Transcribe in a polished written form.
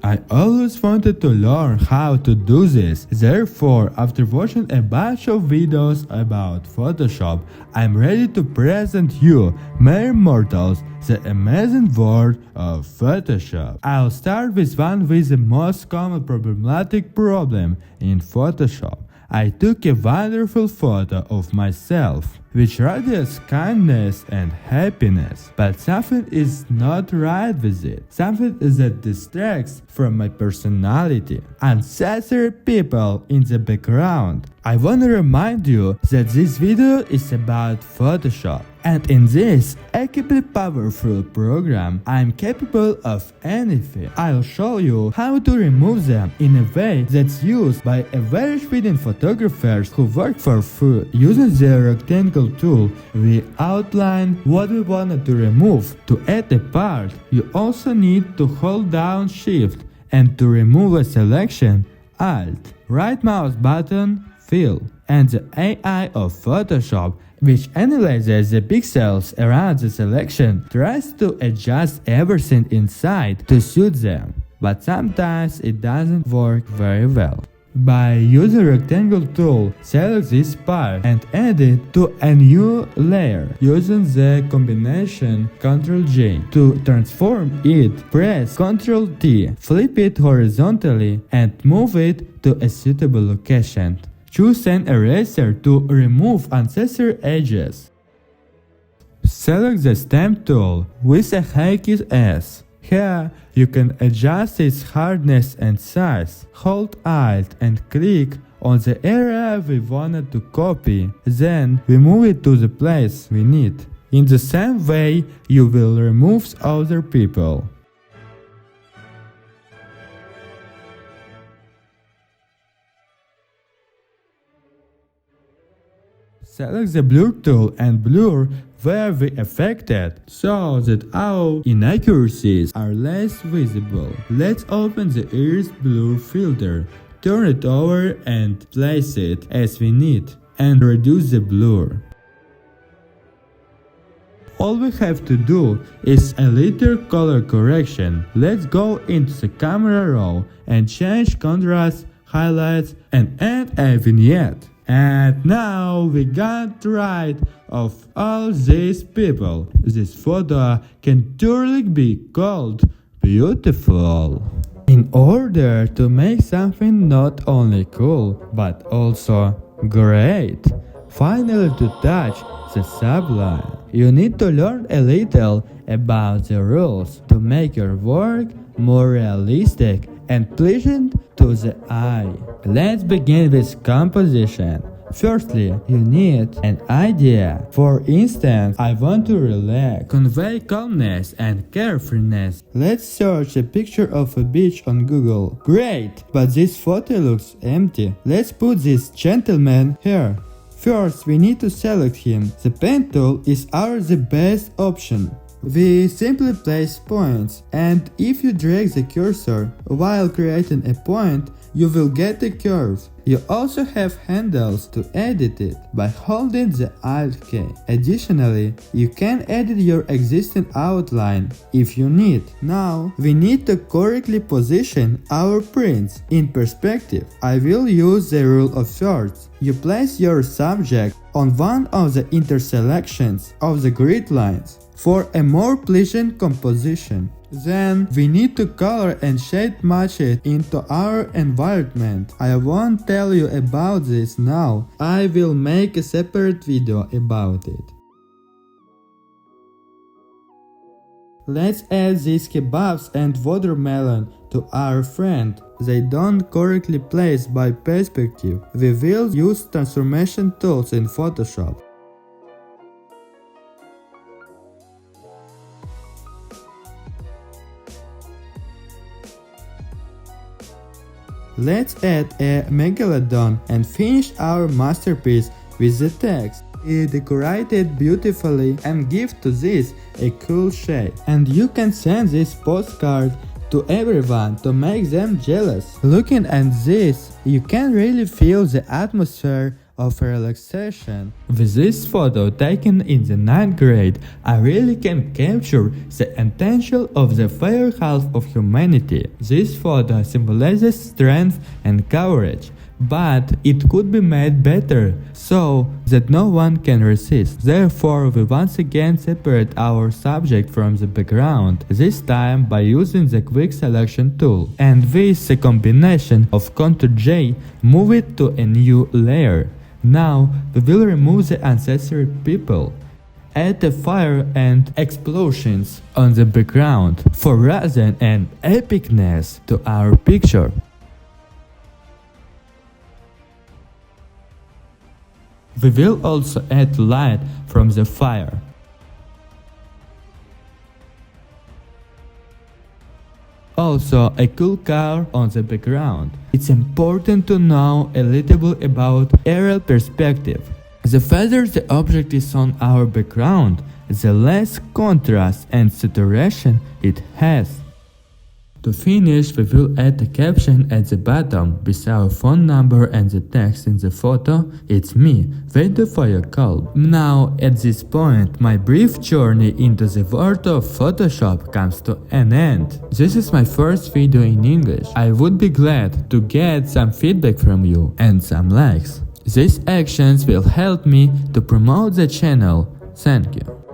I always wanted to learn how to do this. Therefore, after watching a bunch of videos about Photoshop, I'm ready to present you, mere mortals, the amazing world of Photoshop. I'll start with one with the most common problematic problem in Photoshop. I took a wonderful photo of myself, which radiates kindness and happiness, but something is not right with it. Something that distracts from my personality. Unnecessary people in the background. I wanna remind you that this video is about Photoshop, and in this incredibly powerful program, I'm capable of anything. I'll show you how to remove them in a way that's used by a very fitting photographers who work for free. Using the rectangle tool, we outline what we wanted to remove. To add a part, you also need to hold down Shift, and to remove a selection, Alt. Right mouse button, Fill. And the AI of Photoshop, which analyzes the pixels around the selection, tries to adjust everything inside to suit them, but sometimes it doesn't work very well. By using rectangle tool, select this part and add it to a new layer. Using the combination Ctrl-J. To transform it, press Ctrl-T, flip it horizontally and move it to a suitable location. Choose an eraser to remove unnecessary edges. Select the stamp tool with a high key S. Here, you can adjust its hardness and size. Hold Alt and click on the area we wanted to copy. Then, we move it to the place we need. In the same way, you will remove other people. Select the blur tool and blur where we affected, so that our inaccuracies are less visible. Let's open the Iris Blur filter, turn it over and place it as we need, and reduce the blur. All we have to do is a little color correction. Let's go into the camera raw and change contrast, highlights, and add a vignette. And now we got rid of all these people. This photo can truly be called beautiful. In order to make something not only cool, but also great, finally to touch the sublime, you need to learn a little about the rules to make your work more realistic and pleasing to the eye. Let's begin with composition. Firstly, you need an idea. For instance, I want to relax, convey calmness and carefreeness. Let's search a picture of a beach on Google. Great, but this photo looks empty. Let's put this gentleman here. First, we need to select him. The pen tool is the best option. We simply place points, and if you drag the cursor while creating a point, you will get a curve. You also have handles to edit it by holding the Alt key. Additionally, you can edit your existing outline if you need. Now, we need to correctly position our prints in perspective. I will use the rule of thirds. You place your subject on one of the intersections of the grid lines for a more pleasing composition. Then we need to color and shade match it into our environment. I won't tell you about this now, I will make a separate video about it. Let's add these kebabs and watermelon to our friend. They don't correctly place by perspective. We will use transformation tools in Photoshop. Let's add a megalodon and finish our masterpiece with the text. Decorate it beautifully and give to this a cool shade. And you can send this postcard to everyone to make them jealous. Looking at this, you can really feel the atmosphere of relaxation. With this photo taken in the 9th grade, I really can capture the intention of the fair half of humanity. This photo symbolizes strength and courage, but it could be made better so that no one can resist. Therefore, we once again separate our subject from the background, this time by using the quick selection tool, and with the combination of Ctrl J, move it to a new layer. Now we will remove the unnecessary people, add a fire and explosions on the background for reason and epicness to our picture. We will also add light from the fire. Also, a cool car on the background. It's important to know a little bit about aerial perspective. The further the object is on our background, the less contrast and saturation it has. To finish, we will add a caption at the bottom with our phone number and the text in the photo, "It's me, waiting for your call." Now, at this point, my brief journey into the world of Photoshop comes to an end. This is my first video in English. I would be glad to get some feedback from you and some likes. These actions will help me to promote the channel. Thank you.